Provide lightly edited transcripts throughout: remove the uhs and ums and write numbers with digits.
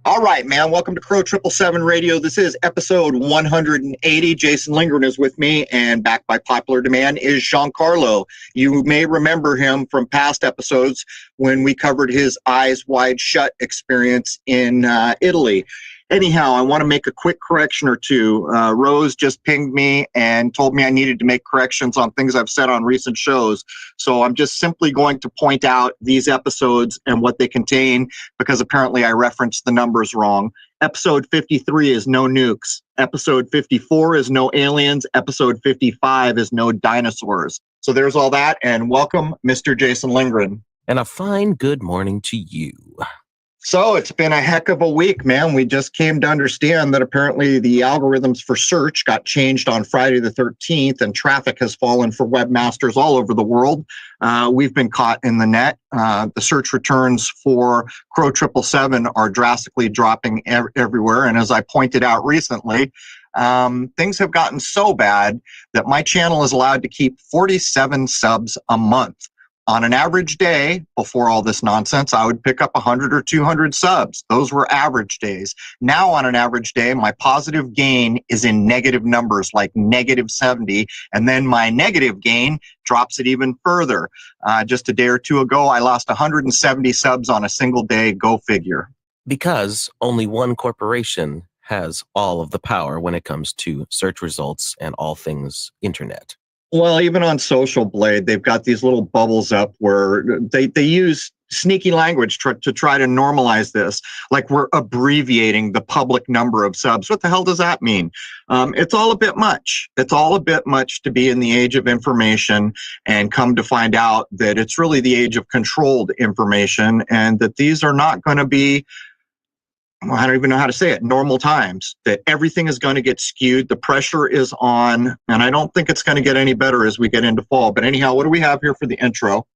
All right, man. Welcome to Crow 777 Radio. This is episode 180. Jason Lindgren is with me, and back by popular demand is Giancarlo. You may remember him from past episodes when we covered his Eyes Wide Shut experience in Italy. Anyhow, I want to make a quick correction or two. Rose just pinged me and told me I needed to make corrections on things I've said on recent shows. So I'm just simply going to point out these episodes and what they contain, because apparently I referenced the numbers wrong. Episode 53 is no nukes. Episode 54 is no aliens. Episode 55 is no dinosaurs. So there's all that, and welcome, Mr. Jason Lindgren. And a fine good morning to you. So it's been a heck of a week, man. We just came to understand that apparently the algorithms for search got changed on Friday the 13th, and traffic has fallen for webmasters all over the world. We've been caught in the net. The search returns for Crow 777 are drastically dropping everywhere. And as I pointed out recently, things have gotten so bad that my channel is allowed to keep 47 subs a month. On an average day, before all this nonsense, I would pick up 100 or 200 subs. Those were average days. Now, on an average day, my positive gain is in negative numbers, like negative 70, and then my negative gain drops it even further. Just a day or two ago, I lost 170 subs on a single day. Go figure. Because only one corporation has all of the power when it comes to search results and all things internet. Well, even on Social Blade, they've got these little bubbles up where they use sneaky language to try to normalize this, like we're abbreviating the public number of subs. What the hell does that mean? It's all a bit much. It's all a bit much to be in the age of information and come to find out that it's really the age of controlled information, and that these are not going to be, I don't even know how to say it, normal times, that everything is going to get skewed. The pressure is on, and I don't think it's going to get any better as we get into fall. But anyhow, what do we have here for the intro?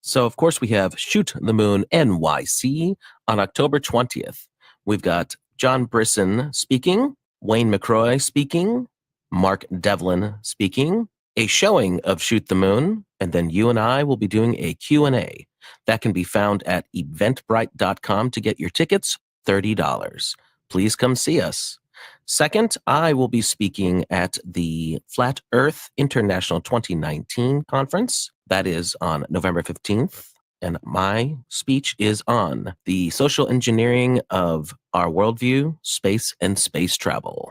So, of course, we have Shoot the Moon NYC on October 20th. We've got John Brisson speaking, Wayne McCroy speaking, Mark Devlin speaking, a showing of Shoot the Moon, and then you and I will be doing a Q&A. That can be found at eventbrite.com to get your tickets. $30. Please come see us. Second, I will be speaking at the Flat Earth International 2019 conference. That is on November 15th. And my speech is on the social engineering of our worldview, space, and space travel.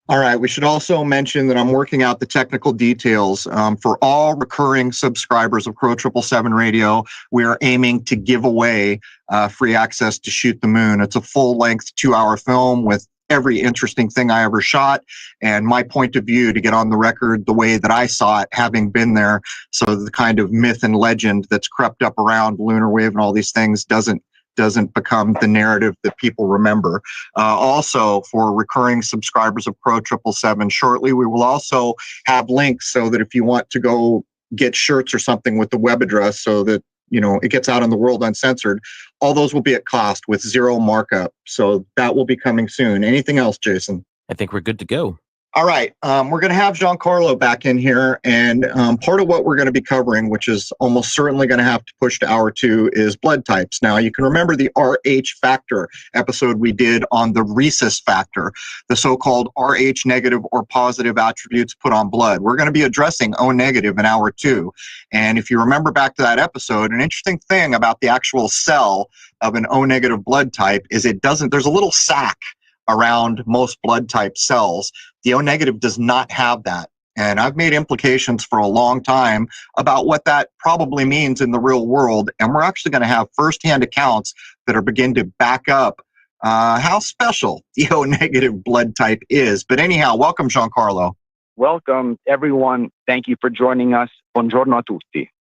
All right. We should also mention that I'm working out the technical details. For all recurring subscribers of Crow 777 Radio, we are aiming to give away free access to Shoot the Moon. It's a full-length 2-hour film with every interesting thing I ever shot and my point of view to get on the record the way that I saw it, having been there, so the kind of myth and legend that's crept up around Lunar Wave and all these things doesn't become the narrative that people remember. Also, for recurring subscribers of Crow 777, shortly we will also have links so that if you want to go get shirts or something with the web address so that, you know, it gets out in the world uncensored, all those will be at cost with zero markup. So that will be coming soon. Anything else, Jason? I think we're good to go. All right. We're going to have Giancarlo back in here. And part of what we're going to be covering, which is almost certainly going to have to push to hour 2, is blood types. Now, you can remember the RH factor episode we did on the rhesus factor, the so-called RH negative or positive attributes put on blood. We're going to be addressing O negative in hour 2. And if you remember back to that episode, an interesting thing about the actual cell of an O negative blood type is there's a little sac around most blood type cells. The O negative does not have that. And I've made implications for a long time about what that probably means in the real world. And we're actually going to have firsthand accounts that are begin to back up how special the O-negative blood type is. But anyhow, welcome, Giancarlo. Welcome, everyone. Thank you for joining us. Buongiorno a tutti.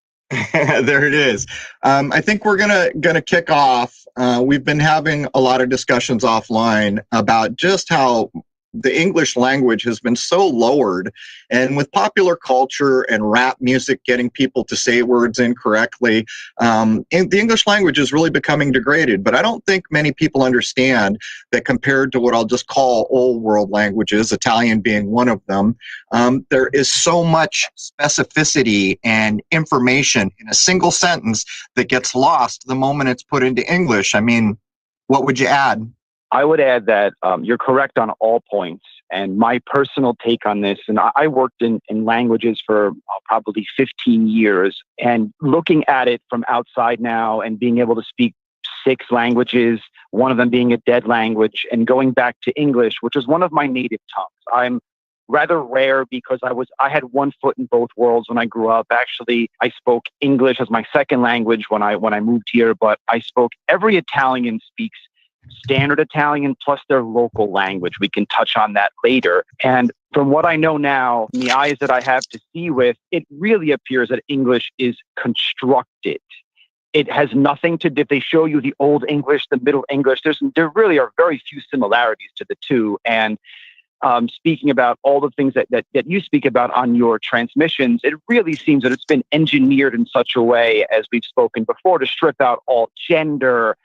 There it is. I think we're gonna kick off. We've been having a lot of discussions offline about just how the English language has been so lowered, and with popular culture and rap music getting people to say words incorrectly, and the English language is really becoming degraded. But I don't think many people understand that compared to what I'll just call old world languages, Italian being one of them, there is so much specificity and information in a single sentence that gets lost the moment it's put into English. I mean, what would you add? I would add that you're correct on all points. And my personal take on this, and I worked in languages for probably 15 years, and looking at it from outside now and being able to speak 6 languages, one of them being a dead language, and going back to English, which is one of my native tongues. I'm rather rare because I had one foot in both worlds when I grew up. Actually, I spoke English as my second language when I moved here, but I spoke every Italian speaks standard Italian plus their local language. We can touch on that later. And from what I know now, in the eyes that I have to see with, it really appears that English is constructed. It has nothing to do, if they show you the Old English, the Middle English, there really are very few similarities to the two. And speaking about all the things that you speak about on your transmissions, it really seems that it's been engineered in such a way, as we've spoken before, to strip out all gender.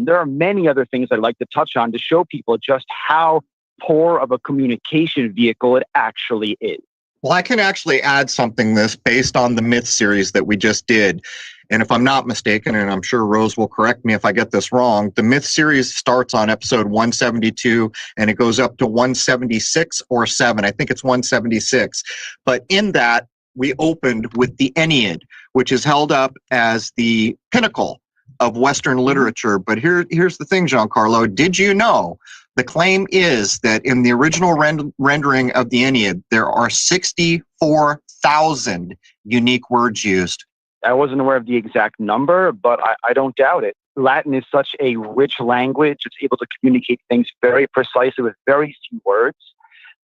There are many other things I'd like to touch on to show people just how poor of a communication vehicle it actually is. Well, I can actually add something this based on the Myth series that we just did. And if I'm not mistaken, and I'm sure Rose will correct me if I get this wrong, the Myth series starts on episode 172 and it goes up to 176 or 7. I think it's 176. But in that, we opened with the Aeneid, which is held up as the pinnacle of Western literature. But here's the thing, Giancarlo. Did you know the claim is that in the original rendering of the Aeneid, there are 64,000 unique words used? I wasn't aware of the exact number, but I don't doubt it. Latin is such a rich language. It's able to communicate things very precisely with very few words.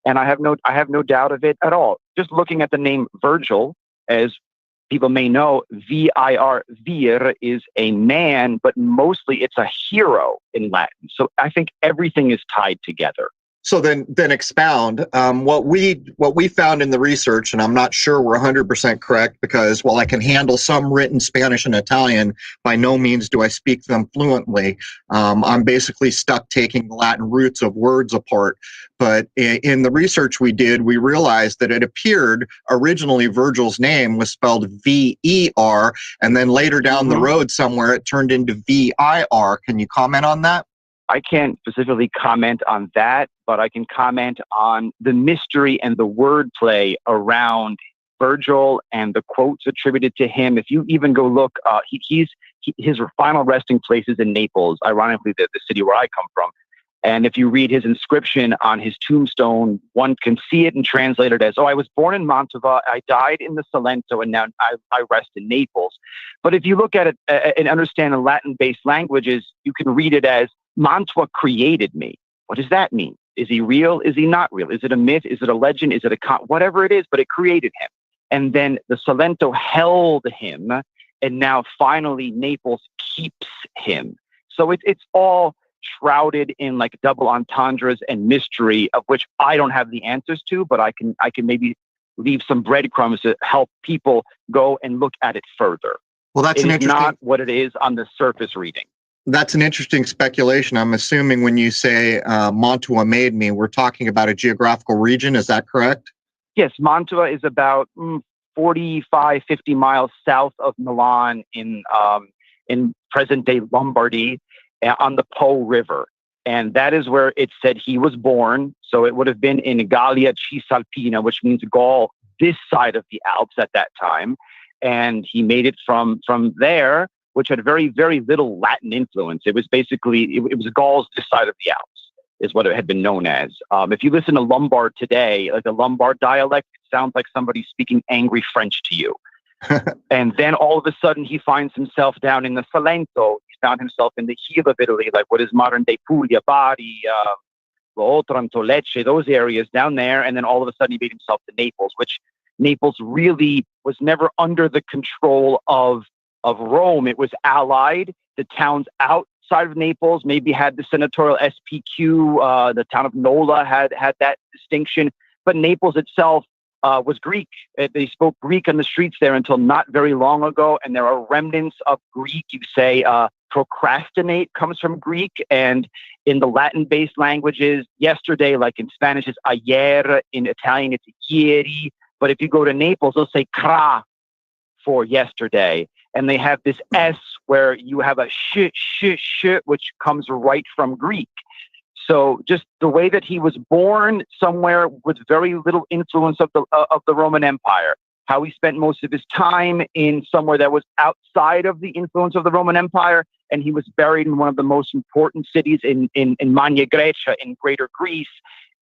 And I have no doubt of it at all. Just looking at the name Virgil, as people may know, vir is a man, but mostly it's a hero in Latin. So I think everything is tied together. So then expound. What we found in the research, and I'm not sure we're 100% correct because while I can handle some written Spanish and Italian, by no means do I speak them fluently. I'm basically stuck taking the Latin roots of words apart. But in the research we did, we realized that it appeared originally Virgil's name was spelled V-E-R, and then later down the road somewhere it turned into V-I-R. Can you comment on that? I can't specifically comment on that, but I can comment on the mystery and the wordplay around Virgil and the quotes attributed to him. If you even go look, his final resting place is in Naples, ironically, the city where I come from. And if you read his inscription on his tombstone, one can see it and translate it as, I was born in Mantova, I died in the Salento, and now I rest in Naples. But if you look at it and understand the Latin-based languages, you can read it as, Mantua created me. What does that mean? Is he real? Is he not real? Is it a myth? Is it a legend? Is it whatever it is, but it created him. And then the Salento held him, and now finally Naples keeps him. So it's all shrouded in like double entendres and mystery, of which I don't have the answers to, but I can maybe leave some breadcrumbs to help people go and look at it further. Well, that's not what it is on the surface reading. That's an interesting speculation. I'm assuming when you say Mantua made me, we're talking about a geographical region. Is that correct? Yes, Mantua is about 45, 50 miles south of Milan in present-day Lombardy on the Po River. And that is where it said he was born. So it would have been in Gallia Cisalpina, which means Gaul, this side of the Alps at that time. And he made it from there, which had very, very little Latin influence. It was basically, it was Gauls this side of the Alps. is what it had been known as. If you listen to Lombard today, like the Lombard dialect, it sounds like somebody speaking angry French to you. And then all of a sudden he finds himself down in the Salento. He found himself in the heel of Italy, like what is modern day Puglia, Bari, Otranto, Lecce, those areas down there. And then all of a sudden he made himself to Naples, which Naples really was never under the control of Rome. It was allied. The towns outside of Naples maybe had the senatorial SPQ. The town of Nola had that distinction. But Naples itself was Greek. They spoke Greek on the streets there until not very long ago. And there are remnants of Greek. You say procrastinate comes from Greek. And in the Latin-based languages, yesterday, like in Spanish, is ayer. In Italian, it's ieri. But if you go to Naples, they'll say cra for yesterday. And they have this S where you have a sh, which comes right from Greek. So just the way that he was born somewhere with very little influence of the Roman Empire, how he spent most of his time in somewhere that was outside of the influence of the Roman Empire, and he was buried in one of the most important cities in Magna Graecia, in Greater Greece,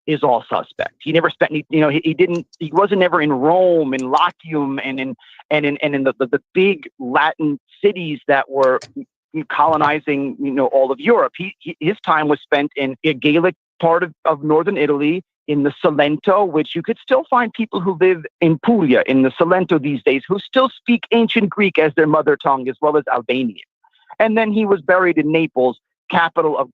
is all suspect. He never spent any, he wasn't ever in Rome, in Latium, and in the big Latin cities that were colonizing, all of Europe. His time was spent in a Gaelic part of northern Italy, in the Salento, which you could still find people who live in Puglia, in the Salento these days, who still speak ancient Greek as their mother tongue, as well as Albanian. And then he was buried in Naples, capital of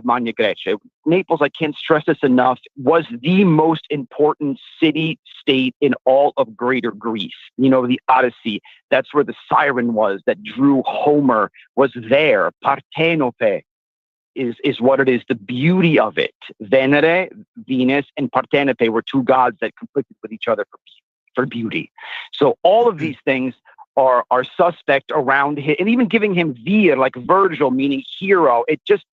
Magna Graecia. Naples, I can't stress this enough, was the most important city-state in all of Greater Greece. The Odyssey, that's where the siren was that drew Homer, was there. Partenope is what it is, the beauty of it. Venere, Venus, and Partenope were two gods that conflicted with each other for beauty. So all of these things are suspect around him, and even giving him vir, like Virgil, meaning hero. It just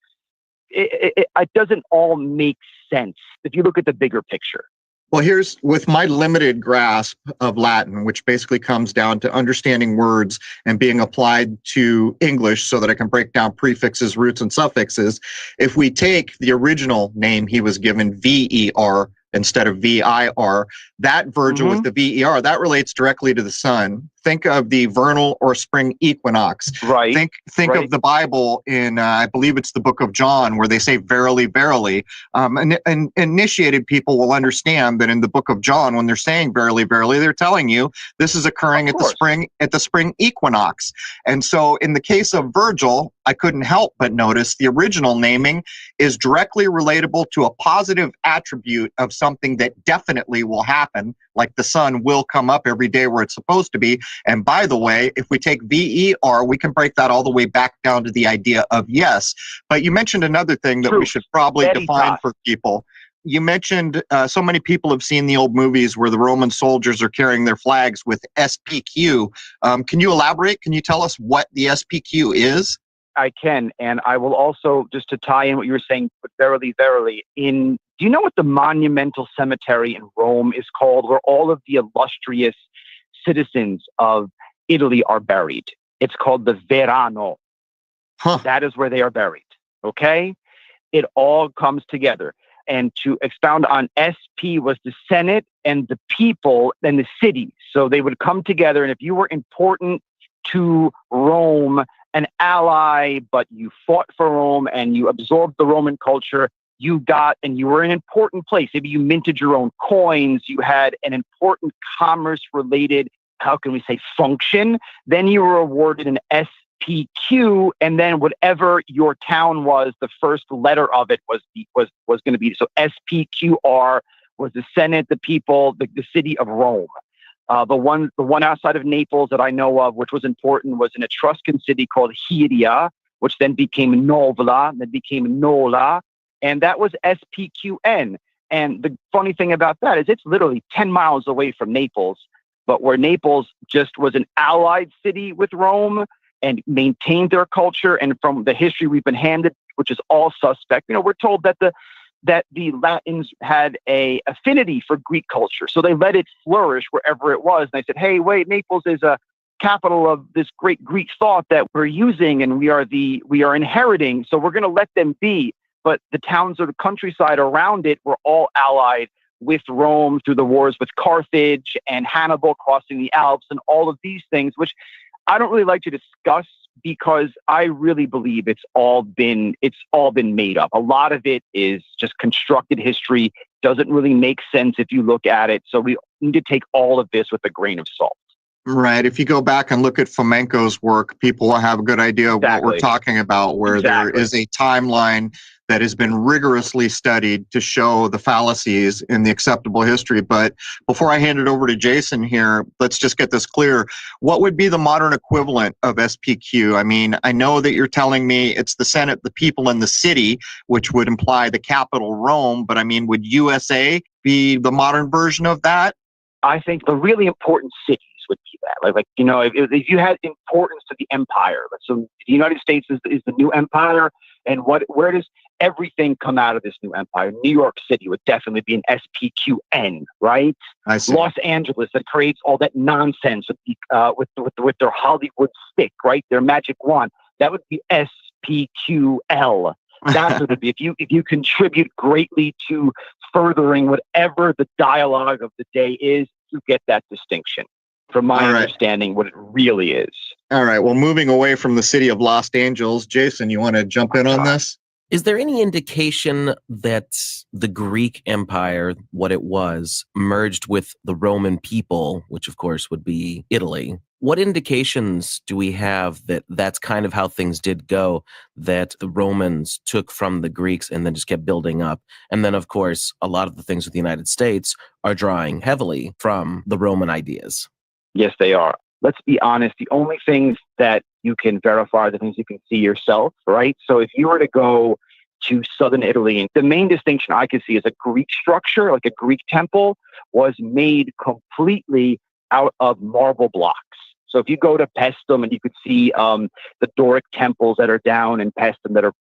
it doesn't all make sense if you look at the bigger picture. Well, here's with my limited grasp of Latin, which basically comes down to understanding words and being applied to English so that I can break down prefixes, roots, and suffixes. If we take the original name he was given, VER, instead of VIR, that Virgil with the VER, that relates directly to the sun. Think of the vernal or spring equinox. Right. Think of the Bible in, I believe it's the book of John, where they say, verily, verily. And initiated people will understand that in the book of John, when they're saying verily, verily, they're telling you this is occurring at the spring equinox. And so in the case of Virgil, I couldn't help but notice the original naming is directly relatable to a positive attribute of something that definitely will happen, like the sun will come up every day where it's supposed to be. And by the way, if we take VER, we can break that all the way back down to the idea of yes. But you mentioned another thing that we should probably define for people. You mentioned so many people have seen the old movies where the Roman soldiers are carrying their flags with SPQ. Can you elaborate? Can you tell us what the SPQ is? I can, and I will also, just to tie in what you were saying, but verily, verily, do you know what the monumental cemetery in Rome is called, where all of the illustrious citizens of Italy are buried? It's called the Verano. That is where they are buried, okay? It all comes together. And to expound on, SP was the Senate and the people and the city. So they would come together, and if you were important to Rome, an ally, but you fought for Rome and you absorbed the Roman culture, you were in an important place. Maybe you minted your own coins, you had an important commerce-related, how can we say, function. Then you were awarded an SPQ, and then whatever your town was, the first letter of it was going to be. So SPQR was the Senate, the people, the city of Rome. The one outside of Naples that I know of, which was important, was an Etruscan city called Hieria, which then became Nola, then became Nola, and that was SPQN. And the funny thing about that is it's literally 10 miles away from Naples, but where Naples just was an allied city with Rome and maintained their culture, and from the history we've been handed, which is all suspect, we're told that the Latins had a affinity for Greek culture. So they let it flourish wherever it was. And they said, hey, wait, Naples is a capital of this great Greek thought that we're using and we are inheriting. So we're going to let them be. but the towns of the countryside around it were all allied with Rome through the wars with Carthage and Hannibal crossing the Alps and all of these things, which I don't really like to discuss because I really believe it's all been made up. A lot of it is just constructed history, doesn't really make sense if you look at it. So we need to take all of this with a grain of salt. Right. If you go back and look at Fomenko's work, people will have a good idea of what we're talking about, where there is a timeline that has been rigorously studied to show the fallacies in the acceptable history. But before I hand it over to Jason here, let's just get this clear. What would be the modern equivalent of SPQ? I mean, I know that you're telling me it's the Senate, the people, and the city, which would imply the capital, Rome. But I mean, would USA be the modern version of that? I think the really important cities would be that. Like if you had importance to the empire, so the United States is the new empire, and where does everything come out of this new empire? New York City would definitely be an SPQN, right? I see. Los Angeles, that creates all that nonsense with their Hollywood stick, right? Their magic wand. That would be SPQL. That's what it'd be. If you contribute greatly to furthering whatever the dialogue of the day is, you get that distinction. From my understanding, what it really is. All right. Well, moving away from the city of Los Angeles, Jason, you want to jump in on this? Is there any indication that the Greek Empire, what it was, merged with the Roman people, which of course would be Italy? What indications do we have that that's kind of how things did go, that the Romans took from the Greeks and then just kept building up? And then, of course, a lot of the things with the United States are drawing heavily from the Roman ideas. Yes, they are. Let's be honest. The only things that you can verify are the things you can see yourself, right? So if you were to go to southern Italy, the main distinction I could see is a Greek structure, like a Greek temple, was made completely out of marble blocks. So if you go to Paestum and you could see the Doric temples that are down in Paestum that are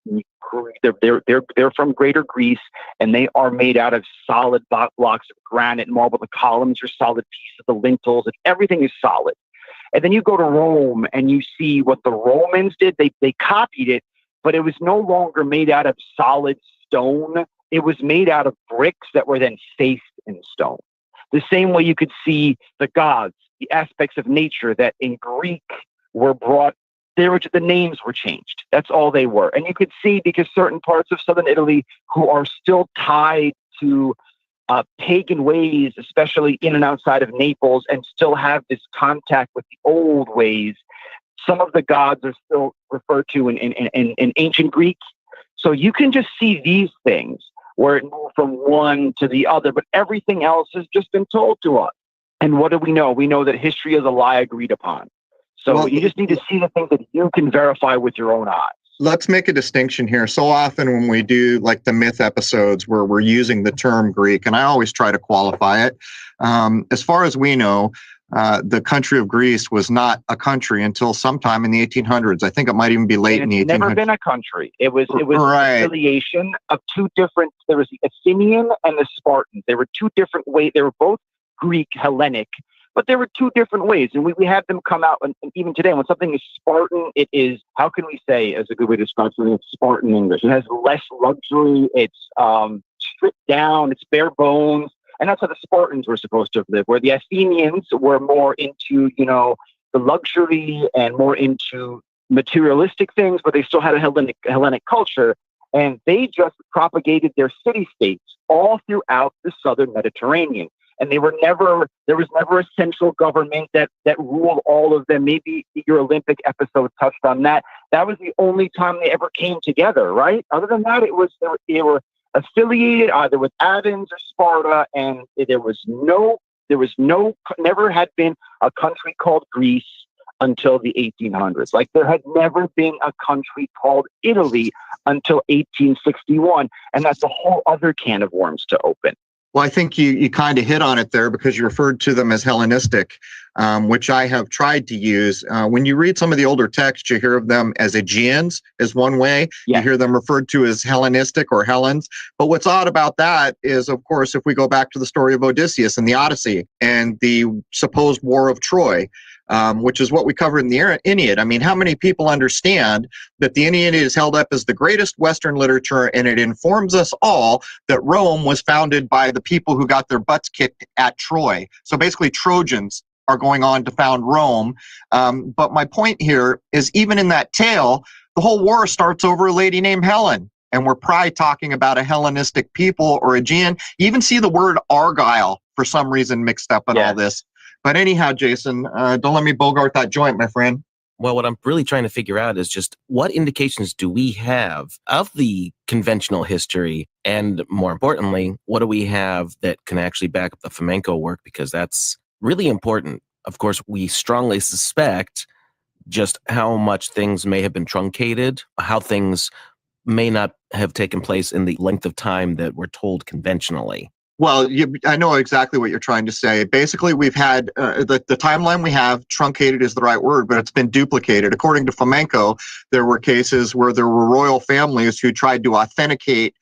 they're from Greater Greece, and they are made out of solid blocks of granite and marble. The columns are solid pieces, the lintels, and everything is solid. And then you go to Rome and you see what the Romans did. They copied it, but it was no longer made out of solid stone. It was made out of bricks that were then faced in stone. The same way you could see the gods, the aspects of nature that in Greek were brought, the names were changed. That's all they were. And you could see, because certain parts of southern Italy who are still tied to pagan ways, especially in and outside of Naples, and still have this contact with the old ways, some of the gods are still referred to in ancient Greek. So you can just see these things where it moved from one to the other, but everything else has just been told to us. And what do we know? We know that history is a lie agreed upon. So you just need to see the things that you can verify with your own eyes. Let's make a distinction here. So often when we do like the myth episodes where we're using the term Greek, and I always try to qualify it, as far as we know, the country of Greece was not a country until sometime in the 1800s. I think it might even be late in the 1800s. It's never been a country. It was an affiliation of two different, there was the Athenian and the Spartans. They were two different ways. They were both Greek, Hellenic, but there were two different ways. And we have them come out, and even today, when something is Spartan, it is, how can we say, as a good way to describe something, it's Spartan English. It has less luxury, it's stripped down, it's bare bones. And that's how the Spartans were supposed to live, where the Athenians were more into, the luxury and more into materialistic things, but they still had a Hellenic culture. And they just propagated their city-states all throughout the southern Mediterranean. And there was never a central government that ruled all of them. Maybe your Olympic episode touched on that. That was the only time they ever came together, right? Other than that, they were affiliated either with Athens or Sparta, and never had been a country called Greece until the 1800s. Like there had never been a country called Italy until 1861, and that's a whole other can of worms to open. Well, I think you kind of hit on it there because you referred to them as Hellenistic. which I have tried to use. When you read some of the older texts, you hear of them as Aegeans is one way. Yeah. You hear them referred to as Hellenistic or Hellenes. But what's odd about that is, of course, if we go back to the story of Odysseus and the Odyssey and the supposed war of Troy, which is what we covered in the Aeneid. I mean, how many people understand that the Aeneid is held up as the greatest Western literature, and it informs us all that Rome was founded by the people who got their butts kicked at Troy. So basically, Trojans are going on to found Rome. But my point here is, even in that tale, the whole war starts over a lady named Helen. And we're probably talking about a Hellenistic people or Aegean. You even see the word Argyle for some reason mixed up in all this. But anyhow, Jason, don't let me bogart that joint, my friend. Well, what I'm really trying to figure out is just what indications do we have of the conventional history? And more importantly, what do we have that can actually back up the Fomenko work? Because that's really important. Of course, we strongly suspect just how much things may have been truncated, how things may not have taken place in the length of time that we're told conventionally. Well, I know exactly what you're trying to say. Basically, we've had the timeline we have, truncated is the right word, but it's been duplicated. According to Fomenko, there were cases where there were royal families who tried to authenticate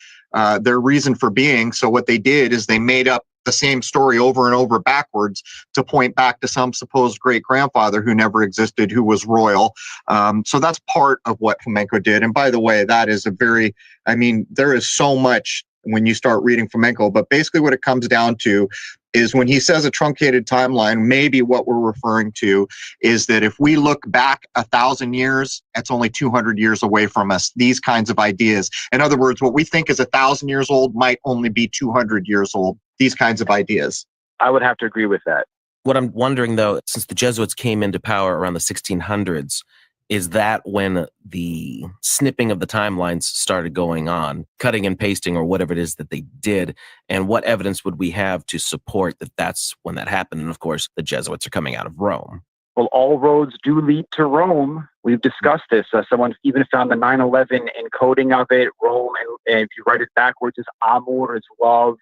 their reason for being. So what they did is they made up the same story over and over backwards to point back to some supposed great-grandfather who never existed, who was royal. So that's part of what Fomenko did. And by the way, that is there is so much when you start reading Fomenko, but basically what it comes down to is when he says a truncated timeline, maybe what we're referring to is that if we look back 1,000 years, it's only 200 years away from us, these kinds of ideas. In other words, what we think is 1,000 years old might only be 200 years old, these kinds of ideas. I would have to agree with that. What I'm wondering, though, since the Jesuits came into power around the 1600s, is that when the snipping of the timelines started going on, cutting and pasting or whatever it is that they did? And what evidence would we have to support that that's when that happened? And of course, the Jesuits are coming out of Rome. Well, all roads do lead to Rome. We've discussed this. Someone even found the 9/11 encoding of it. Rome, and if you write it backwards, it's amor, it's love.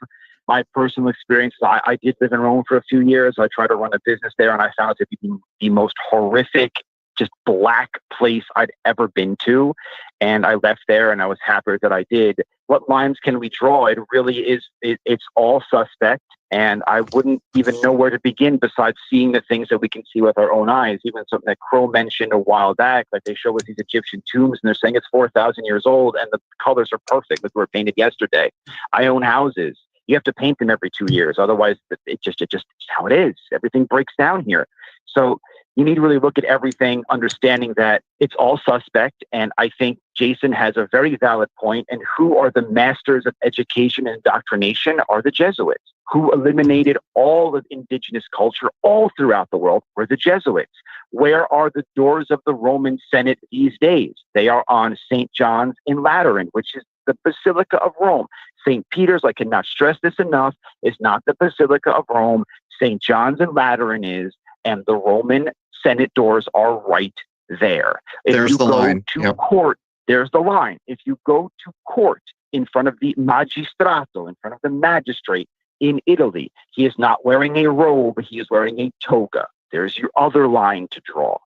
My personal experience is I did live in Rome for a few years. I tried to run a business there, and I found it to be the most horrific, just black place I'd ever been to. And I left there and I was happier that I did. What lines can we draw? It really is, it's all suspect. And I wouldn't even know where to begin besides seeing the things that we can see with our own eyes. Even something that Crow mentioned a while back, like they show us these Egyptian tombs and they're saying it's 4,000 years old and the colors are perfect, like they were painted yesterday. I own houses. You have to paint them every 2 years. Otherwise, it's just how it is. Everything breaks down here. So you need to really look at everything, understanding that it's all suspect. And I think Jason has a very valid point. And who are the masters of education and indoctrination are the Jesuits, who eliminated all of indigenous culture all throughout the world were the Jesuits. Where are the doors of the Roman Senate these days? They are on St. John's in Lateran, which is the Basilica of Rome. St. Peter's, I cannot stress this enough, is not the Basilica of Rome. St. John's in Lateran is, and the Roman Senate doors are right there. If you go to court, there's the line. If you go to court in front of the magistrato, in front of the magistrate in Italy, he is not wearing a robe, he is wearing a toga. There's your other line to draw.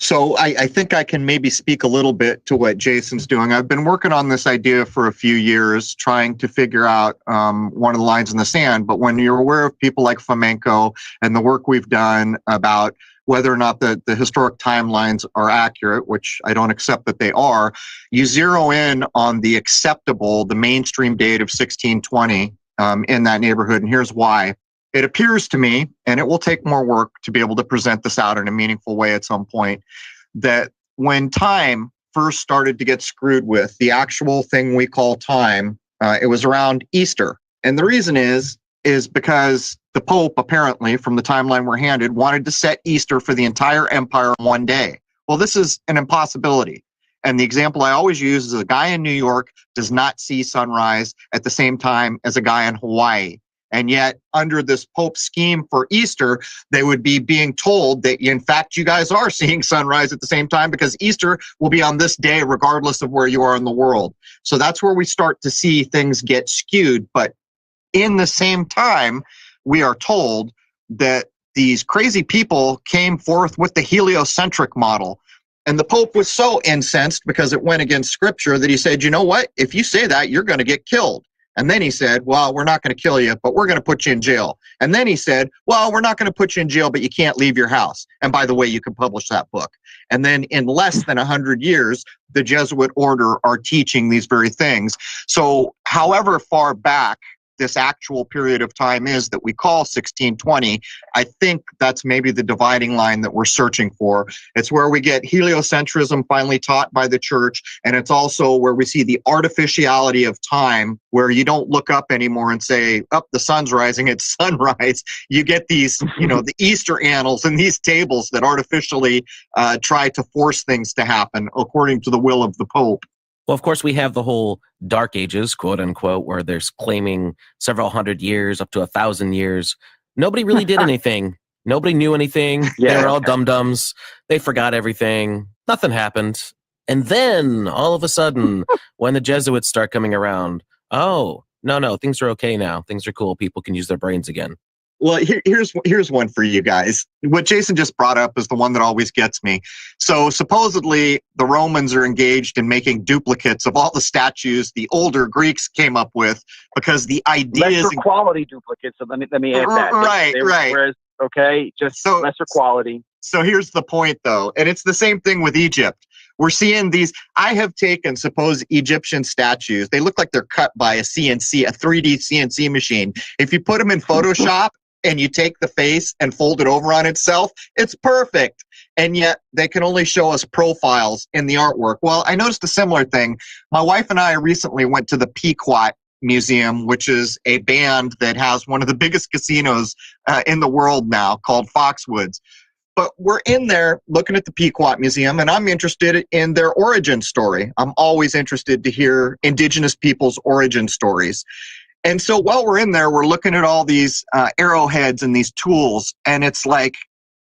So I think I can maybe speak a little bit to what Jason's doing. I've been working on this idea for a few years, trying to figure out one of the lines in the sand. But when you're aware of people like Fomenko and the work we've done about whether or not the historic timelines are accurate, which I don't accept that they are, you zero in on the acceptable, the mainstream date of 1620 in that neighborhood. And here's why. It appears to me, and it will take more work to be able to present this out in a meaningful way at some point, that when time first started to get screwed with, the actual thing we call time, it was around Easter. And the reason is because the Pope, apparently, from the timeline we're handed, wanted to set Easter for the entire empire in one day. Well, this is an impossibility. And the example I always use is a guy in New York does not see sunrise at the same time as a guy in Hawaii. And yet, under this Pope scheme for Easter, they would be being told that, in fact, you guys are seeing sunrise at the same time because Easter will be on this day regardless of where you are in the world. So that's where we start to see things get skewed. But in the same time, we are told that these crazy people came forth with the heliocentric model. And the Pope was so incensed because it went against scripture that he said, you know what? If you say that, you're going to get killed. And then he said, well, we're not going to kill you, but we're going to put you in jail. And then he said, well, we're not going to put you in jail, but you can't leave your house. And by the way, you can publish that book. And then in less than 100 years, the Jesuit order are teaching these very things. So however far back this actual period of time is that we call 1620, I think that's maybe the dividing line that we're searching for. It's where we get heliocentrism finally taught by the church, and it's also where we see the artificiality of time, where you don't look up anymore and say, "Up, the sun's rising, it's sunrise." You get these, the Easter annals and these tables that artificially try to force things to happen according to the will of the Pope. Well, of course, we have the whole Dark Ages, quote unquote, where there's claiming several hundred years, up to 1,000 years. Nobody really did anything. Nobody knew anything. Yeah. They were all dum-dums. They forgot everything. Nothing happened. And then all of a sudden, when the Jesuits start coming around, oh, no, things are okay now. Things are cool. People can use their brains again. Well, here's one for you guys. What Jason just brought up is the one that always gets me. So supposedly the Romans are engaged in making duplicates of all the statues the older Greeks came up with, because the idea is lesser quality duplicates. So let me add that. Right. Whereas, just lesser quality. So here's the point, though, and it's the same thing with Egypt. We're seeing these. I have taken supposed Egyptian statues. They look like they're cut by a 3D CNC machine. If you put them in Photoshop and you take the face and fold it over on itself, it's perfect. And yet they can only show us profiles in the artwork. Well, I noticed a similar thing. My wife and I recently went to the Pequot Museum, which is a band that has one of the biggest casinos in the world now, called Foxwoods. But we're in there looking at the Pequot Museum, and I'm interested in their origin story. I'm always interested to hear Indigenous people's origin stories. And so while we're in there, we're looking at all these arrowheads and these tools, and it's like,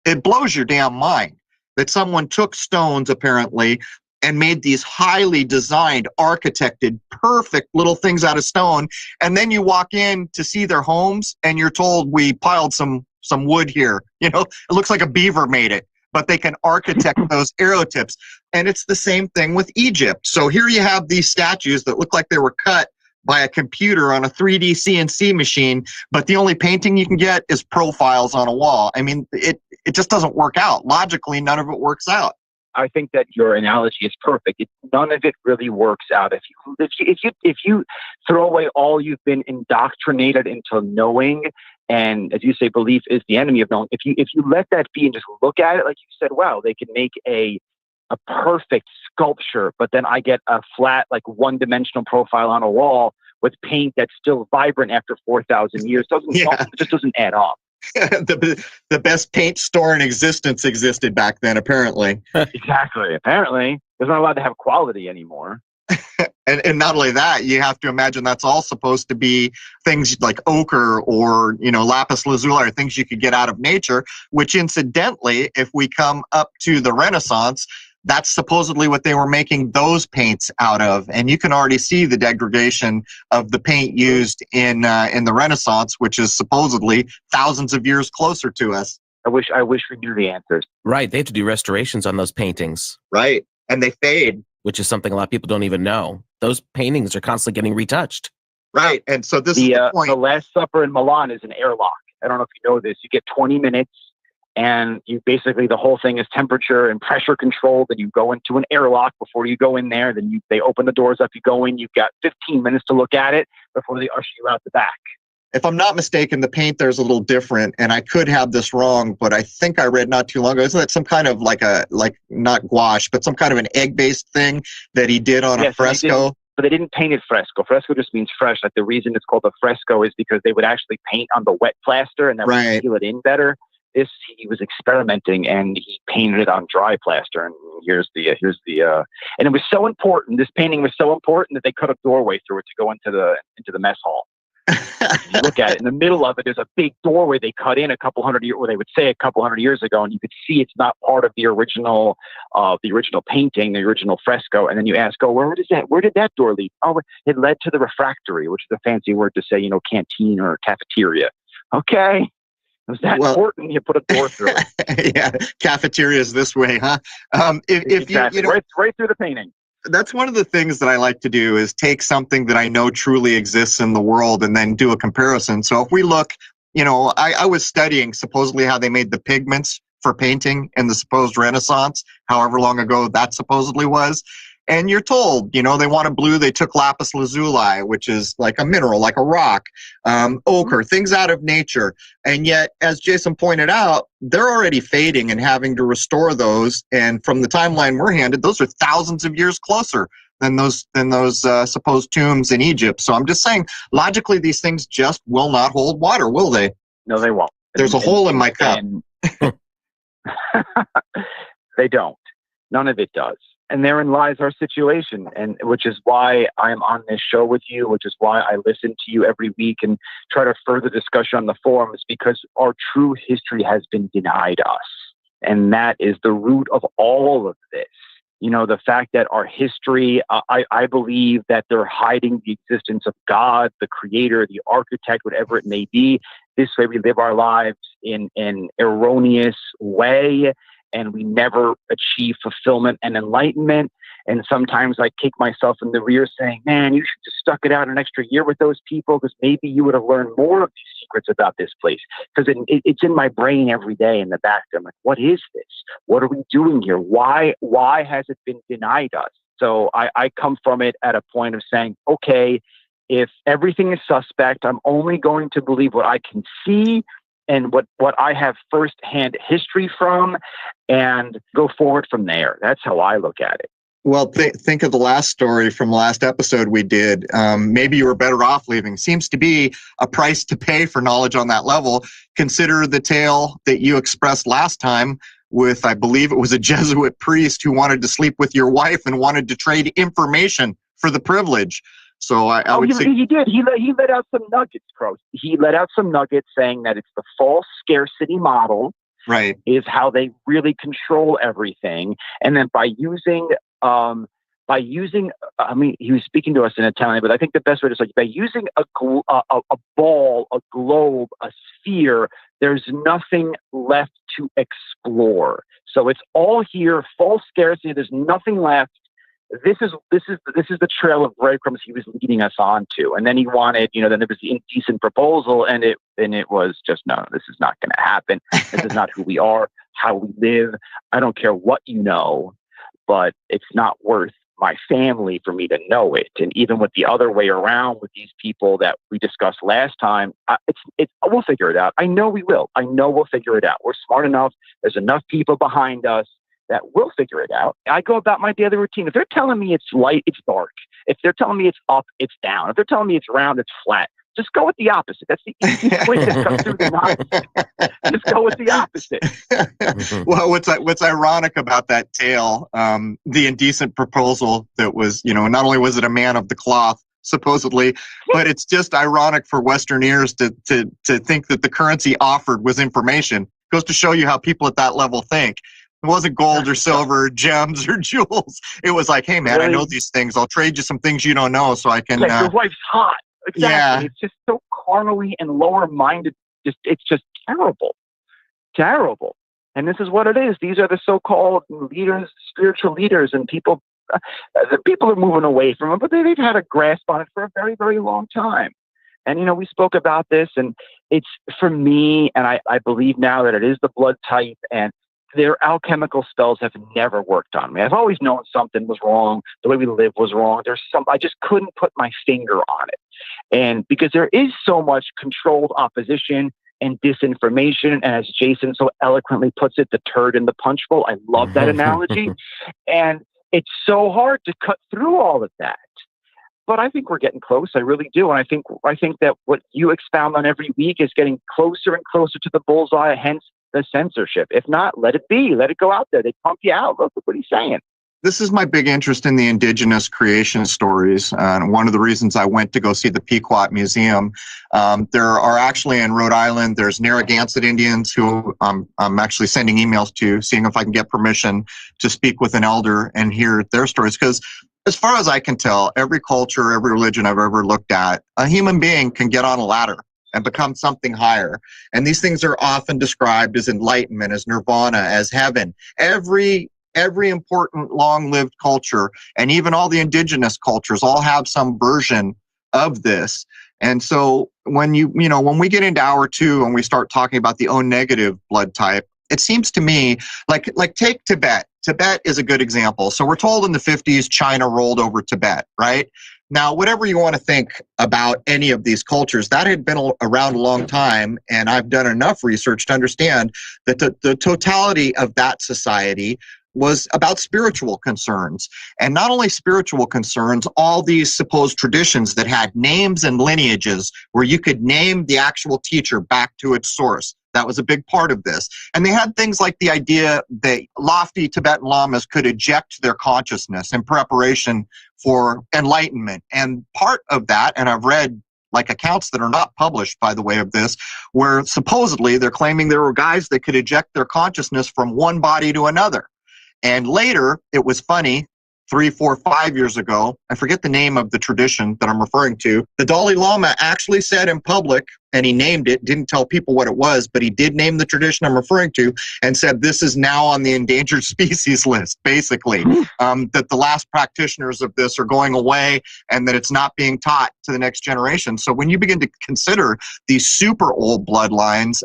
it blows your damn mind that someone took stones, apparently, and made these highly designed, architected, perfect little things out of stone. And then you walk in to see their homes, and you're told, we piled some wood here. It looks like a beaver made it, but they can architect those arrow tips. And it's the same thing with Egypt. So here you have these statues that look like they were cut by a computer on a 3D CNC machine, but the only painting you can get is profiles on a wall. I mean, it just doesn't work out. Logically, none of it works out. I think that your analogy is perfect. None of it really works out. If you throw away all you've been indoctrinated into knowing, and as you say, belief is the enemy of knowing. If you let that be and just look at it, like you said, wow, they can make a perfect sculpture, but then I get a flat, like one-dimensional profile on a wall with paint that's still vibrant after 4,000 years. It just doesn't add up. The best paint store in existence existed back then, apparently. Exactly. Apparently, they're not allowed to have quality anymore. And not only that, you have to imagine that's all supposed to be things like ochre or, lapis lazuli, or things you could get out of nature, which incidentally, if we come up to the Renaissance, that's supposedly what they were making those paints out of. And you can already see the degradation of the paint used in the Renaissance, which is supposedly thousands of years closer to us. I wish we knew the answers. Right. They have to do restorations on those paintings. Right. And they fade. Which is something a lot of people don't even know. Those paintings are constantly getting retouched. Right. And so this is the point. The Last Supper in Milan is an airlock. I don't know if you know this. You get 20 minutes. And you basically, the whole thing is temperature and pressure controlled. And you go into an airlock before you go in there. Then they open the doors up. You go in. You've got 15 minutes to look at it before they usher you out the back. If I'm not mistaken, the paint there's a little different, and I could have this wrong, but I think I read not too long ago, isn't that some kind of like not gouache, but some kind of an egg-based thing that he did on a fresco? But they didn't paint it fresco. Fresco just means fresh. Like the reason it's called a fresco is because they would actually paint on the wet plaster and that would seal it in better. He was experimenting and he painted it on dry plaster. And here's the and it was so important. This painting was so important that they cut a doorway through it to go into the mess hall. You look at it in the middle of it. There's a big doorway they cut in a couple hundred years ago, and you could see it's not part of the original painting, the original fresco. And then you ask, where did that door lead? Oh, it led to the refractory, which is a fancy word to say, canteen or cafeteria. Okay. Was that Well, important? You put a door through it. yeah, cafeterias this way, huh? If Exactly. Right through the painting. that's one of the things that I like to do is take something that I know truly exists in the world and then do a comparison. So if we look, I was studying supposedly how they made the pigments for painting in the supposed Renaissance, however long ago that supposedly was. And you're told, they wanted blue. They took lapis lazuli, which is like a mineral, like a rock, ochre, things out of nature. And yet, as Jason pointed out, they're already fading and having to restore those. And from the timeline we're handed, those are thousands of years closer than those supposed tombs in Egypt. So I'm just saying, logically, these things just will not hold water, will they? No, they won't. There's a hole in my cup. They don't. None of it does. And therein lies our situation, and which is why I'm on this show with you, which is why I listen to you every week and try to further discussion on the forums, because our true history has been denied us. And that is the root of all of this. The fact that our history, I believe that they're hiding the existence of God, the creator, the architect, whatever it may be. This way we live our lives in an erroneous way, and we never achieve fulfillment and enlightenment. And sometimes I kick myself in the rear saying, man, you should just stuck it out an extra year with those people, because maybe you would have learned more of these secrets about this place. Because it's in my brain every day in the back. I'm like, what is this? What are we doing here? Why has it been denied us? So I come from it at a point of saying, okay, if everything is suspect, I'm only going to believe what I can see and what I have firsthand history from, and go forward from there. That's how I look at it. Well, think of the last story from the last episode we did. Maybe you were better off leaving. Seems to be a price to pay for knowledge on that level. Consider the tale that you expressed last time with, I believe it was a Jesuit priest who wanted to sleep with your wife and wanted to trade information for the privilege. So I would say he did. He let out some nuggets, Crow. He let out some nuggets saying that it's the false scarcity model, right, is how they really control everything. And then by using, I mean, he was speaking to us in Italian, but I think the best way to say, by using a ball, a globe, a sphere, there's nothing left to explore. So it's all here, false scarcity. There's nothing left. This is the trail of breadcrumbs he was leading us on to. And then he wanted, then there was the indecent proposal, and it was just, no, this is not going to happen. This is not who we are, how we live. I don't care what you know, but it's not worth my family for me to know it. And even with the other way around with these people that we discussed last time, we'll figure it out. I know we will. I know we'll figure it out. We're smart enough. There's enough people behind us that will figure it out. I go about my daily routine. If they're telling me it's light, it's dark. If they're telling me it's up, it's down. If they're telling me it's round, it's flat. Just go with the opposite. That's the easiest way to cut through the nonsense. Just go with the opposite. Well, what's ironic about that tale, the indecent proposal that was, not only was it a man of the cloth, supposedly, but it's just ironic for Western ears to think that the currency offered was information. It goes to show you how people at that level think. It wasn't gold or silver, or gems or jewels. It was like, hey, man, really? I know these things. I'll trade you some things you don't know so I can... Your wife's hot. Exactly. Yeah. It's just so carnally and lower-minded. It's just terrible. Terrible. And this is what it is. These are the so-called leaders, spiritual leaders, and people... the people are moving away from it, but they've had a grasp on it for a very, very long time. And, we spoke about this, and it's, for me, and I believe now that it is the blood type, and their alchemical spells have never worked on me. I've always known something was wrong. The way we live was wrong. I just couldn't put my finger on it. And because there is so much controlled opposition and disinformation, and as Jason so eloquently puts it, the turd in the punch bowl. I love that analogy. And it's so hard to cut through all of that. But I think we're getting close. I really do. And I think that what you expound on every week is getting closer and closer to the bullseye, hence the censorship. If not, let it be. Let it go out there. They pump you out. Look what he's saying. This is my big interest in the indigenous creation stories. And one of the reasons I went to go see the Pequot Museum, there are actually in Rhode Island, there's Narragansett Indians who I'm actually sending emails to, seeing if I can get permission to speak with an elder and hear their stories. Because as far as I can tell, every culture, every religion I've ever looked at, a human being can get on a ladder. and become something higher. And these things are often described as enlightenment, as nirvana, as heaven. Every important long-lived culture, and even all the indigenous cultures, all have some version of this. And so when when we get into hour 2 and we start talking about the O negative blood type, it seems to me like take Tibet. Tibet is a good example. So we're told in the 50s China rolled over Tibet, right? Now, whatever you want to think about any of these cultures, that had been around a long time, and I've done enough research to understand that the totality of that society was about spiritual concerns. And not only spiritual concerns, all these supposed traditions that had names and lineages where you could name the actual teacher back to its source. That was a big part of this. And they had things like the idea that lofty Tibetan lamas could eject their consciousness in preparation for enlightenment. And part of that, and I've read like accounts that are not published, by the way, of this, where supposedly they're claiming there were guys that could eject their consciousness from one body to another. And later, it was funny, 3, 4, 5 years ago, I forget the name of the tradition that I'm referring to, the Dalai Lama actually said in public, and he named it, didn't tell people what it was, but he did name the tradition I'm referring to and said this is now on the endangered species list, basically, that the last practitioners of this are going away and that it's not being taught to the next generation. So when you begin to consider these super old bloodlines,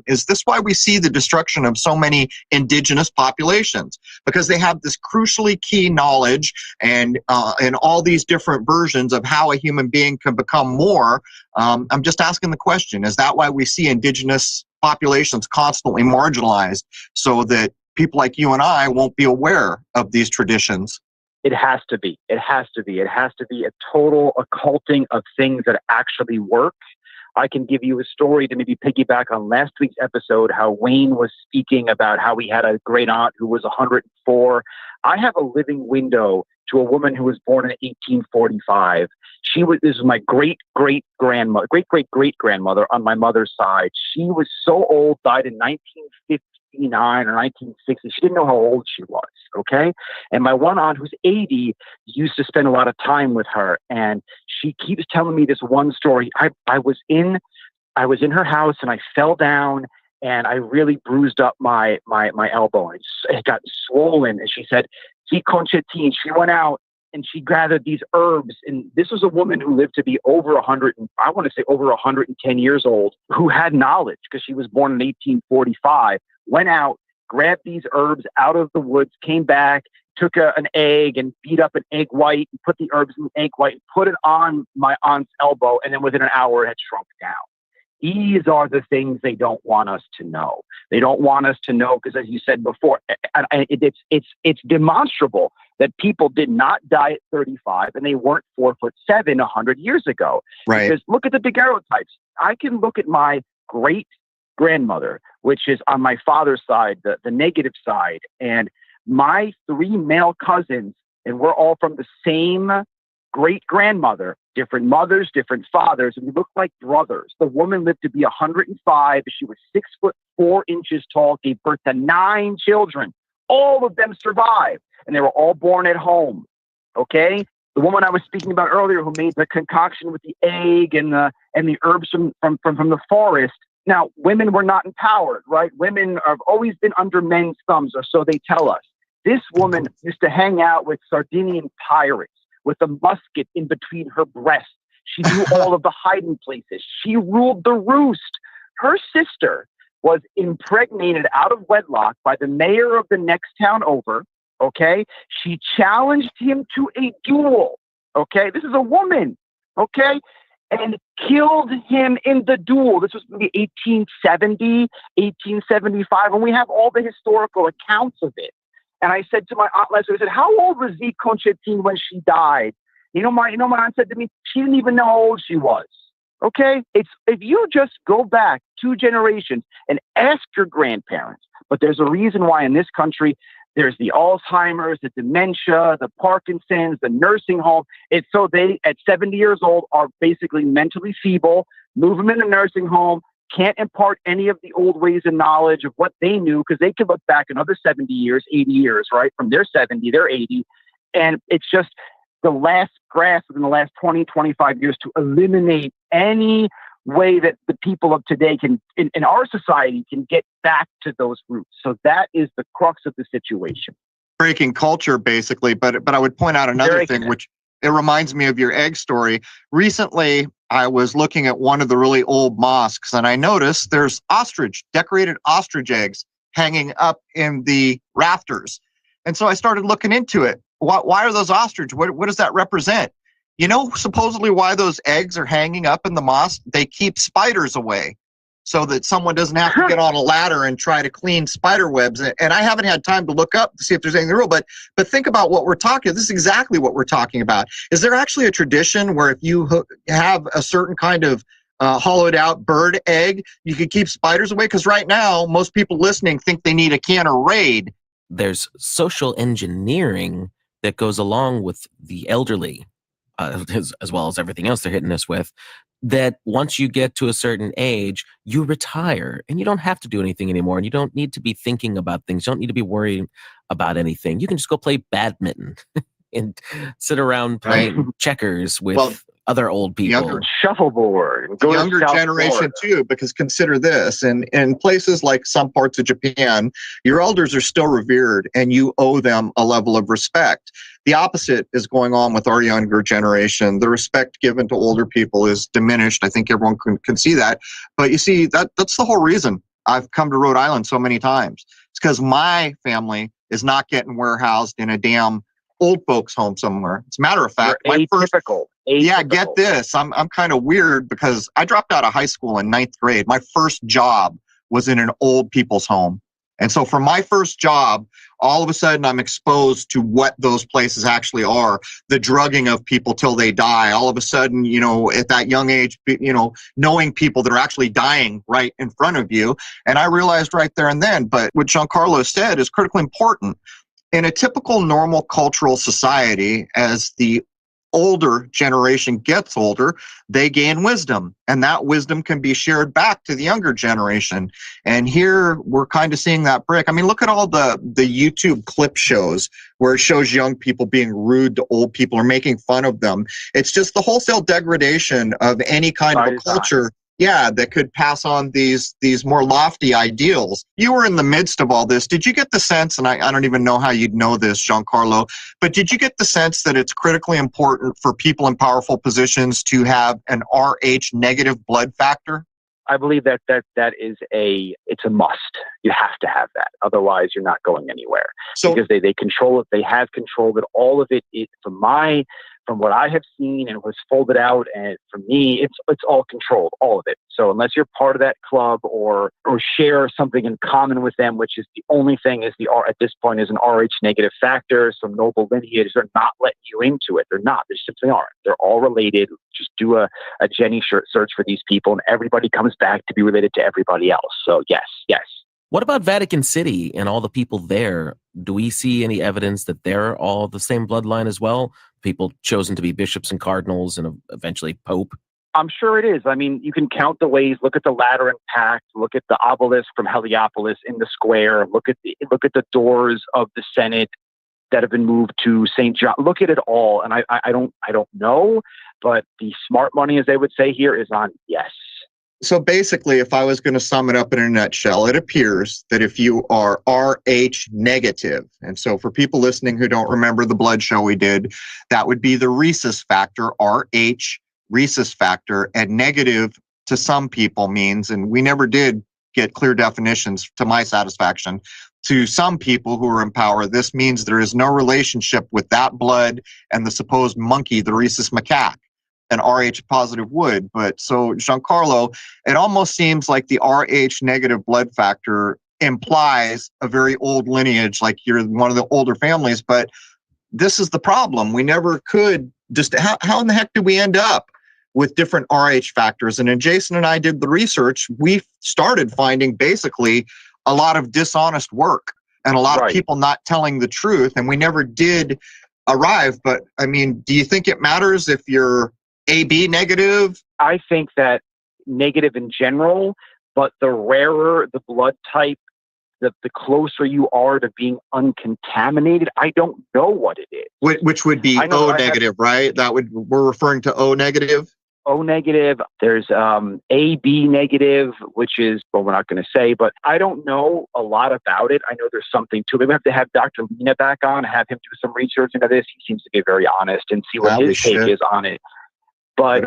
is this why we see the destruction of so many indigenous populations? Because they have this crucially key knowledge and all these different versions of how a human being can become more. I'm just asking the question, is that why we see indigenous populations constantly marginalized so that people like you and I won't be aware of these traditions? It has to be. It has to be. It has to be a total occulting of things that actually work. I can give you a story to maybe piggyback on last week's episode, how Wayne was speaking about how he had a great aunt who was 104. I have a living window to a woman who was born in 1845. This is my great great grandmother on my mother's side. She was so old, died in 1959 or 1960. She didn't know how old she was. Okay. And my one aunt who's 80 used to spend a lot of time with her. And she keeps telling me this one story. I was in her house and I fell down and I really bruised up my elbow and it got swollen. And she said, "See, Conchetin," she went out and she gathered these herbs. And this was a woman who lived to be over 110 years old, who had knowledge because she was born in 1845, went out, grabbed these herbs out of the woods, came back, took an egg and beat up an egg white, and put the herbs in the egg white, and put it on my aunt's elbow. And then within an hour, it had shrunk down. These are the things they don't want us to know. They don't want us to know because, as you said before, it's demonstrable that people did not die at 35 and they weren't 4'7" 100 years ago. Right. Because look at the daguerreotypes. I can look at my great grandmother, which is on my father's side, the negative side, and my 3 male cousins, and we're all from the same great grandmother, different mothers, different fathers, and we look like brothers. The woman lived to be 105. She was 6'4" tall, gave birth to 9 children. All of them survived, and they were all born at home. Okay? The woman I was speaking about earlier who made the concoction with the egg and the herbs from the forest. Now, women were not empowered, right? Women have always been under men's thumbs, or so they tell us. This woman used to hang out with Sardinian pirates with a musket in between her breasts. She knew all of the hiding places. She ruled the roost. Her sister was impregnated out of wedlock by the mayor of the next town over. Okay. She challenged him to a duel. Okay. This is a woman. Okay. And killed him in the duel. This was maybe 1870, 1875. And we have all the historical accounts of it. And I said to my aunt last week, I said, "How old was Z Conchetin when she died?" My aunt said to me, she didn't even know how old she was. Okay? If you just go back 2 generations and ask your grandparents, but there's a reason why in this country there's the Alzheimer's, the dementia, the Parkinson's, the nursing home. It's so they, at 70 years old, are basically mentally feeble, move them in a nursing home, can't impart any of the old ways and knowledge of what they knew because they could look back another 70 years, 80 years, right? From their 70, they're 80. And it's just the last grasp within the last 20, 25 years to eliminate any way that the people of today can, in our society, can get back to those roots. So that is the crux of the situation. Breaking culture, basically. But I would point out another thing, which it reminds me of your egg story. Recently, I was looking at one of the really old mosques, and I noticed there's decorated ostrich eggs hanging up in the rafters. And so I started looking into it. Why are those ostrich? What does that represent? You know, supposedly why those eggs are hanging up in the mosque? They keep spiders away so that someone doesn't have to get on a ladder and try to clean spider webs. And I haven't had time to look up to see if there's anything real, but think about what we're talking. This is exactly what we're talking about. Is there actually a tradition where if you have a certain kind of hollowed out bird egg, you could keep spiders away? Because right now, most people listening think they need a can of Raid. There's social engineering that goes along with the elderly, as well as everything else they're hitting us with, that once you get to a certain age, you retire and you don't have to do anything anymore. And you don't need to be thinking about things. You don't need to be worrying about anything. You can just go play badminton and sit around playing checkers with other old people. Shuffleboard. The younger generation too, because consider this, in places like some parts of Japan, your elders are still revered and you owe them a level of respect. The opposite is going on with our younger generation. The respect given to older people is diminished. I think everyone can see that. But you see, that's the whole reason I've come to Rhode Island so many times. It's because my family is not getting warehoused in a damn old folks home somewhere. As a matter of fact, atypical. Yeah, get this. I'm kind of weird because I dropped out of high school in 9th grade. My first job was in an old people's home. And so from my first job, all of a sudden I'm exposed to what those places actually are, the drugging of people till they die. All of a sudden, you know, at that young age, you know, knowing people that are actually dying right in front of you. And I realized right there and then, but what Giancarlo said is critically important. In a typical normal cultural society, as the older generation gets older, they gain wisdom, and that wisdom can be shared back to the younger generation. And here we're kind of seeing that break. I mean, look at all the YouTube clip shows where it shows young people being rude to old people or making fun of them. It's just the wholesale degradation of any kind of a culture. Yeah, that could pass on these more lofty ideals. You were in the midst of all this. Did you get the sense, and I don't even know how you'd know this, Giancarlo, but did you get the sense that it's critically important for people in powerful positions to have an RH negative blood factor? I believe that is it's a must. You have to have that. Otherwise, you're not going anywhere. So, because they control it. They have control of it. All of it from what I have seen and was folded out, and for me, it's all controlled, all of it. So unless you're part of that club or share something in common with them, which is the only thing is at this point is an RH negative factor, some noble lineage, they're not letting you into it. They're not. They simply aren't. They're all related. Just do a Jenny search for these people, and everybody comes back to be related to everybody else. So yes. What about Vatican City and all the people there? Do we see any evidence that they're all the same bloodline as well? People chosen to be bishops and cardinals and eventually Pope? I'm sure it is. I mean, you can count the ways. Look at the Lateran Pact. Look at the obelisk from Heliopolis in the square. Look at the doors of the Senate that have been moved to St. John. Look at it all. And I don't know, but the smart money, as they would say here, is on yes. So basically, if I was going to sum it up in a nutshell, it appears that if you are RH negative, and so for people listening who don't remember the blood show we did, that would be the rhesus factor, RH rhesus factor, and negative to some people means, and we never did get clear definitions to my satisfaction, to some people who are in power, this means there is no relationship with that blood and the supposed monkey, the rhesus macaque. An RH positive would. But so, Giancarlo, it almost seems like the RH negative blood factor implies a very old lineage, like you're one of the older families. But this is the problem. We never could just, how in the heck did we end up with different RH factors? And then Jason and I did the research. We started finding basically a lot of dishonest work and a lot of people not telling the truth. And we never did arrive. But I mean, do you think it matters if you're AB negative? I think that negative in general, but the rarer the blood type, the closer you are to being uncontaminated. I don't know what it is. Which would be O negative, right? We're referring to O negative? O negative. There's AB negative, which is, well, we're not going to say, but I don't know a lot about it. I know there's something to it. We have to have Dr. Lena back on, have him do some research into this. He seems to be very honest and see what his take is on it. But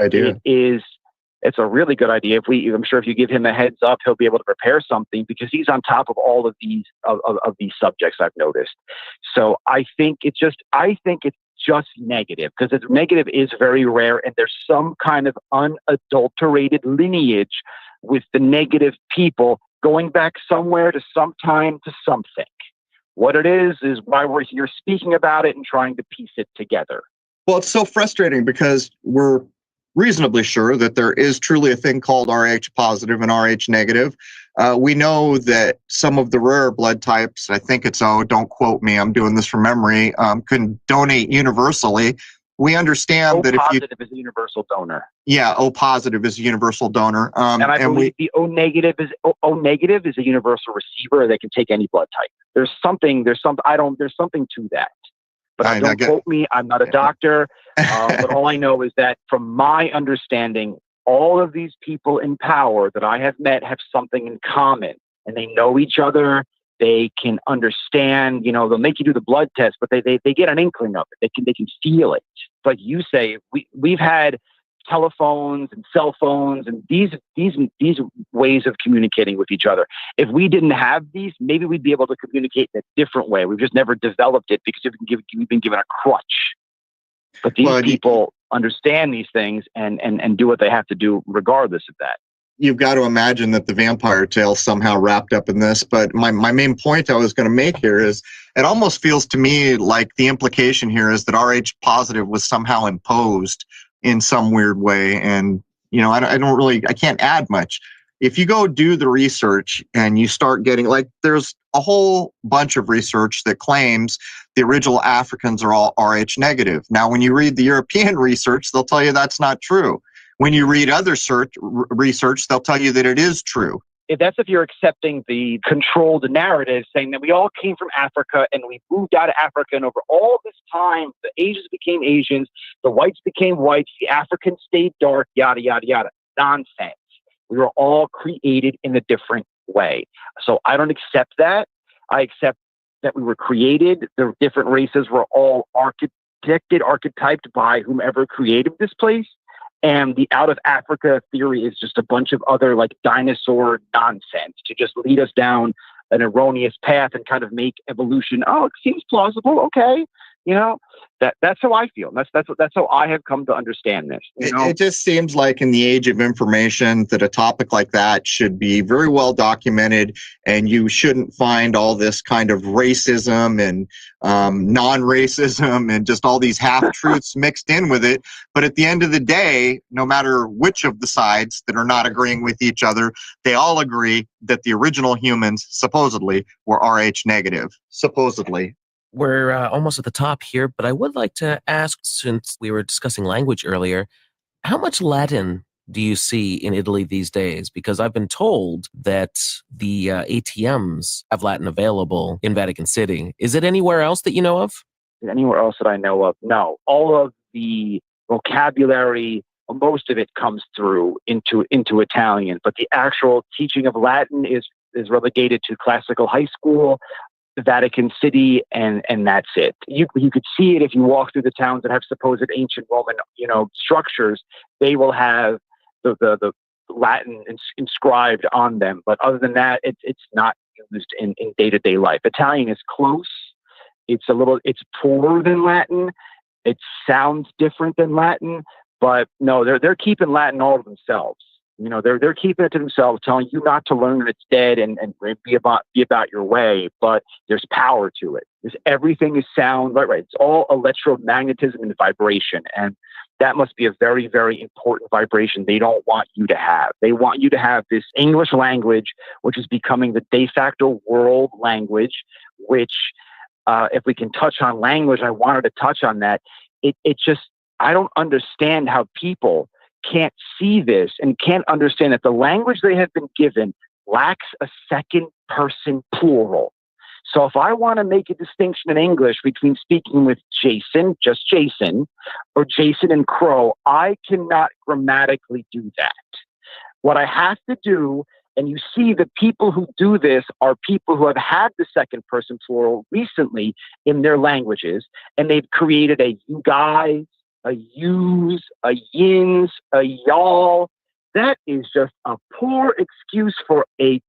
it's a really good idea. I'm sure if you give him a heads up, he'll be able to prepare something because he's on top of all of these of these subjects I've noticed. So I think it's just negative because negative is very rare, and there's some kind of unadulterated lineage with the negative people going back somewhere to sometime to something. What it is why we're here speaking about it and trying to piece it together. Well, it's so frustrating because we're reasonably sure that there is truly a thing called Rh positive and Rh negative. We know that some of the rare blood types, I think it's O, don't quote me, I'm doing this from memory, can donate universally. We understand that if you... O positive is a universal donor. Yeah, O positive is a universal donor. And I believe the O negative is a universal receiver that can take any blood type. There's something to that. But don't quote me, I'm not a doctor. But all I know is that from my understanding, all of these people in power that I have met have something in common, and they know each other. They can understand, they'll make you do the blood test, but they get an inkling of it. They can feel it. Like you say, we've had telephones and cell phones and these ways of communicating with each other. If we didn't have these, maybe we'd be able to communicate in a different way. We've just never developed it because we've been given a crutch. But these people understand these things and do what they have to do regardless of that. You've got to imagine that the vampire tale somehow wrapped up in this. But my main point I was going to make here is it almost feels to me like the implication here is that Rh positive was somehow imposed in some weird way. And, I can't add much. If you go do the research and you start getting, there's a whole bunch of research that claims the original Africans are all Rh negative. Now, when you read the European research, they'll tell you that's not true. When you read other research, they'll tell you that it is true. If you're accepting the controlled narrative saying that we all came from Africa and we moved out of Africa, and over all this time, the Asians became Asians, the whites became whites, the Africans stayed dark, yada, yada, yada. Nonsense. We were all created in a different way. So I don't accept that. I accept that we were created. The different races were all archetyped by whomever created this place. And the out of Africa theory is just a bunch of other dinosaur nonsense to just lead us down an erroneous path and kind of make evolution. Oh, it seems plausible. Okay. That's how I feel. That's how I have come to understand this. It just seems like in the age of information that a topic like that should be very well documented, and you shouldn't find all this kind of racism and non-racism and just all these half-truths mixed in with it. But at the end of the day, no matter which of the sides that are not agreeing with each other, they all agree that the original humans supposedly were Rh negative. Supposedly. We're almost at the top here, but I would like to ask, since we were discussing language earlier, how much Latin do you see in Italy these days? Because I've been told that the ATMs have Latin available in Vatican City. Is it anywhere else that you know of? Anywhere else that I know of? No. All of the vocabulary, most of it comes through into Italian, but the actual teaching of Latin is relegated to classical high school, Vatican City, and that's it. You could see it if you walk through the towns that have supposed ancient Roman, structures. They will have the Latin inscribed on them, but other than that, it's not used in day-to-day life. Italian is close. It's poorer than Latin. It sounds different than Latin, but no, they're keeping Latin all to themselves. They're keeping it to themselves, telling you not to learn that it's dead and be about your way, but there's power to it. Everything is sound, right? It's all electromagnetism and vibration, and that must be a very, very important vibration they don't want you to have. They want you to have this English language, which is becoming the de facto world language, which, if we can touch on language, I wanted to touch on that. I don't understand how people can't see this and can't understand that the language they have been given lacks a second person plural. So if I want to make a distinction in English between speaking with Jason, just Jason, or Jason and Crow, I cannot grammatically do that. What I have to do, and you see the people who do this are people who have had the second person plural recently in their languages, and they've created a you guys, a yous, a yins, a y'all. That is just a poor excuse for a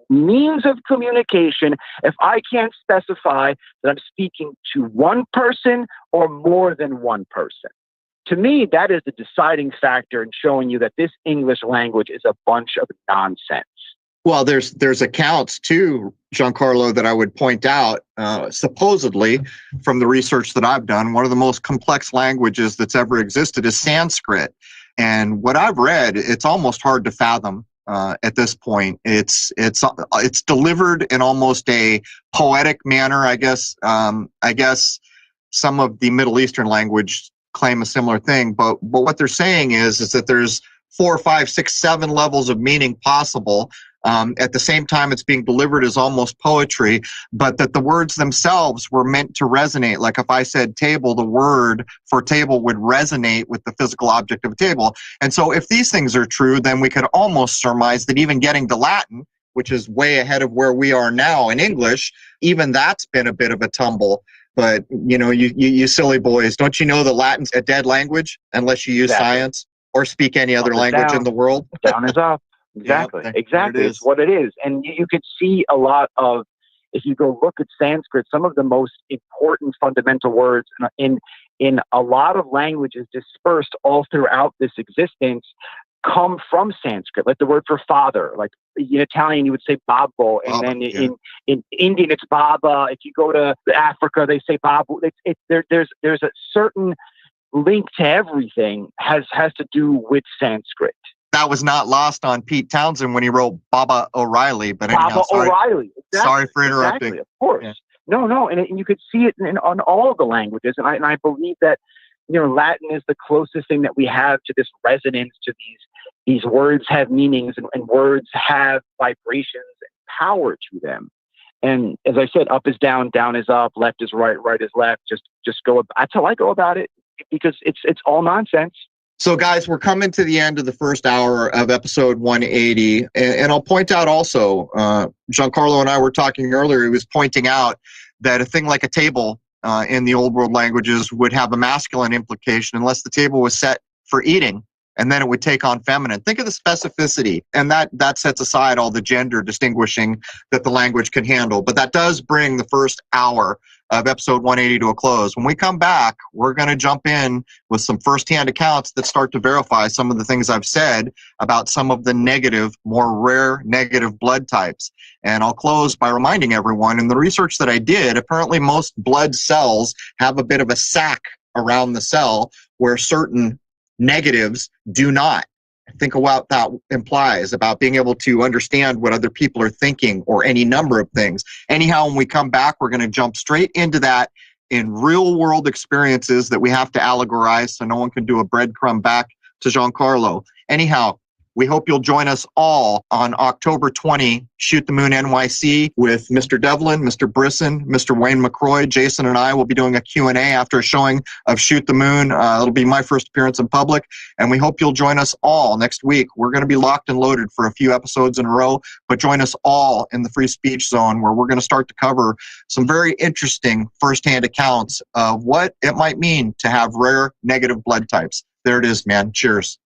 means of communication if I can't specify that I'm speaking to one person or more than one person. To me, that is the deciding factor in showing you that this English language is a bunch of nonsense. Well, there's accounts too, Giancarlo, that I would point out, supposedly from the research that I've done, one of the most complex languages that's ever existed is Sanskrit. And what I've read, it's almost hard to fathom at this point. It's delivered in almost a poetic manner, I guess. I guess some of the Middle Eastern language claim a similar thing, but what they're saying is that there's 4, 5, 6, 7 levels of meaning possible. At the same time, it's being delivered as almost poetry, but that the words themselves were meant to resonate. Like if I said table, the word for table would resonate with the physical object of a table. And so if these things are true, then we could almost surmise that even getting to Latin, which is way ahead of where we are now in English, even that's been a bit of a tumble. But, you silly boys, don't you know that Latin's a dead language unless you use science or speak any other language in the world? Down is up. Exactly. Yeah, exactly. It's what it is. And you could see a lot of, if you go look at Sanskrit, some of the most important fundamental words in a lot of languages dispersed all throughout this existence come from Sanskrit. Like the word for father, like in Italian, you would say babbo. And then in Indian, it's baba. If you go to Africa, they say babu. There's a certain link to everything has to do with Sanskrit. That was not lost on Pete Townsend when he wrote Baba O'Reilly. But anyhow, Baba O'Reilly. Exactly. Sorry for interrupting. Exactly, of course. Yeah. No, and you could see it on all of the languages, and I believe that Latin is the closest thing that we have to this resonance, to these words have meanings, and words have vibrations and power to them. And as I said, up is down, down is up, left is right, right is left. Just go. That's how I go about it, because it's all nonsense. So, guys, we're coming to the end of the first hour of episode 180. And I'll point out also, Giancarlo and I were talking earlier, he was pointing out that a thing like a table in the old world languages would have a masculine implication unless the table was set for eating, and then it would take on feminine. Think of the specificity, and that sets aside all the gender distinguishing that the language can handle. But that does bring the first hour of episode 180 to a close. When we come back, we're going to jump in with some firsthand accounts that start to verify some of the things I've said about some of the negative, more rare negative blood types. And I'll close by reminding everyone, in the research that I did, apparently most blood cells have a bit of a sac around the cell where certain negatives do not. Think of what that implies about being able to understand what other people are thinking or any number of things. Anyhow, when we come back, we're going to jump straight into that in real world experiences that we have to allegorize so no one can do a breadcrumb back to Giancarlo. Anyhow, we hope you'll join us all on October 20, Shoot the Moon NYC with Mr. Devlin, Mr. Brisson, Mr. Wayne McCroy. Jason and I will be doing a Q&A after a showing of Shoot the Moon. It'll be my first appearance in public, and we hope you'll join us all next week. We're going to be locked and loaded for a few episodes in a row, but join us all in the Free Speech Zone, where we're going to start to cover some very interesting firsthand accounts of what it might mean to have rare negative blood types. There it is, man. Cheers.